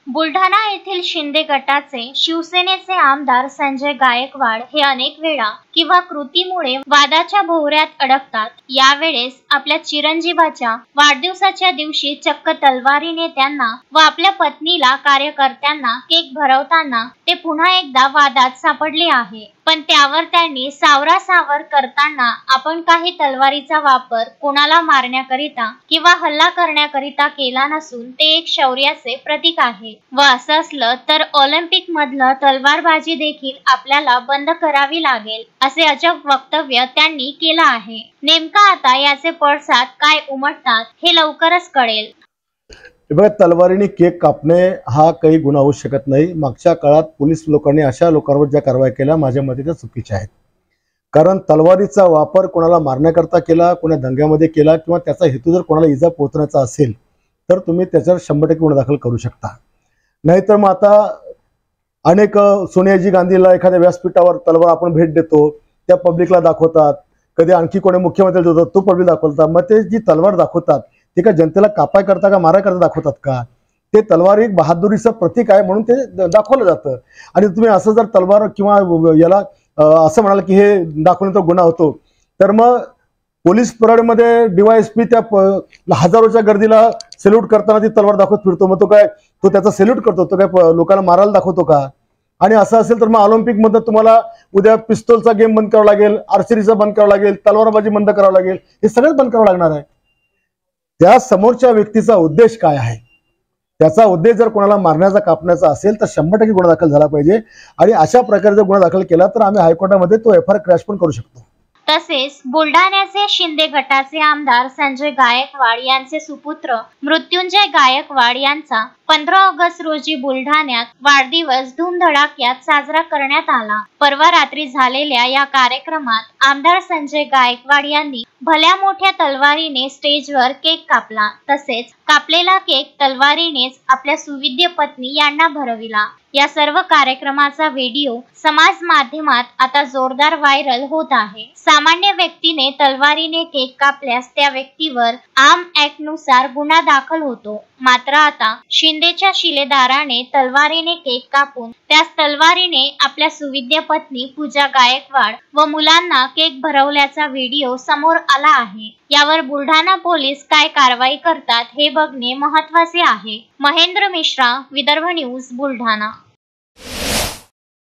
बुलढाणा येथील शिंदे गटाचे शिवसेनेचे आमदार संजय गायकवाड हे अनेक वेळा किंवा कृतीमुळे वादाच्या भोवऱ्यात अडकतात। यावेळेस आपल्या चिरंजीवाच्या वाढदिवसाच्या दिवशी चक्क तलवारीने त्यांना व आपल्या पत्नीला कार्यकर्त्यांना केक भरवताना ते पुन्हा एकदा वादात सापडले आहे। पण त्यावर त्यांनी सावरासावर करताना आपण काही तलवारीचा वापर कोणाला मारण्याकरिता किंवा हल्ला करण्याकरिता केला नसून ते एक शौर्याचे प्रतीक आहे व असं असलं तर ऑलिम्पिक मधलं तलवारबाजी देखील आपल्याला बंद करावी लागेल असे अचूक वक्तव्य त्यांनी केलं आहे। नेमका आता याचे पडसाद काय उमटतात हे लवकरच कळेल। बघा, तलवारीने केक कापणे हा काही गुन्हा होऊ शकत नाही। मागच्या काळात पोलीस लोकांनी अशा लोकांवर ज्या कारवाई केल्या माझ्या मते त्या चुकीच्या आहेत। कारण तलवारीचा वापर कोणाला मारण्याकरता केला, कोणा दंग्यामध्ये केला किंवा त्याचा हेतू जर कोणाला इजा पोहोचण्याचा असेल तर तुम्ही त्याच्यावर 100% गुन्हा दाखल करू शकता। नाहीतर मग आता अनेक सोनियाजी गांधीला एखाद्या व्यासपीठावर तलवार आपण भेट देतो, त्या पब्लिकला दाखवतात। कधी आणखी कोणी मुख्यमंत्री होतो तो पब्लिक दाखवतात। मग ते जी तलवार दाखवतात ते का जनतेला कापाय करता का मारा करता दाखवतात का? ते तलवार एक बहादुरीचं प्रतीक आहे म्हणून ते दाखवलं जातं। आणि तुम्ही असं जर तलवार किंवा याला असं म्हणाल की हे दाखवण्याचा गुन्हा होतो तर मग पोलीस परेडमध्ये डीवायएसपी त्या हजारोच्या गर्दीला सॅल्यूट करताना ती तलवार दाखवत फिरतो। मग तो त्याचा सॅल्यूट करतो, तो काय लोकांना मारायला दाखवतो का? आणि असं असेल तर मग ऑलिम्पिक मध्ये तुम्हाला उद्या पिस्तूलचा गेम बंद करावा लागेल, आर्चरीचा बंद करावा लागेल, तलवारबाजी बंद करावं लागेल, हे सगळंच बंद करावं लागणार आहे। त्या समोरच्या व्यक्तीचा उद्देश काय आहे? त्याचा उद्देश जर कोणाला मारण्याचा कापण्याचा असेल तर 100% गुन्हा दाखल झाला पाहिजे। आणि अशा प्रकारे जर गुन्हा दाखल केला तर आम्ही हायकोर्टामध्ये तो एफआयआर क्रॅश पण करू शकतो। तसेच बुलढाण्याचे शिंदे गटाचे आमदार संजय गायकवाड यांचे सुपुत्र मृत्युंजय गायकवाड यांचा 15 ऑगस्ट रोजी बुलढाण्यात वाढदिवस धूमधडाक्यात साजरा करण्यात आला। परवा रात्री झालेल्या या कार्यक्रमात आमदार संजय गायकवाड यांनी भल्या मोठ्या तलवारीने स्टेजवर केक कापला। तसेच कापलेला केक तलवारीनेच आपल्या सुविद्य पत्नी यांना भरविला। या सर्व कार्यक्रमाचा व्हिडिओ समाज माध्यमात आता जोरदार व्हायरल होत आहे। सामान्य व्यक्तीने तलवारीने केक कापल्यास त्या व्यक्तीवर आर्म ऍक्ट नुसार गुन्हा दाखल होतो। मात्र आता शिंदेच्या शिलेदाराने तलवारीने केक कापून त्याच तलवारीने आपल्या सुविद्य पत्नी पूजा गायकवाड व मुलांना केक भरवल्याचा व्हिडिओ समोर आला आहे। यावर बुलढाणा पोलीस काय कारवाई करतात हे बघणे महत्त्वाचे आहे। महेंद्र मिश्रा, विदर्भ न्यूज, बुलढाणा।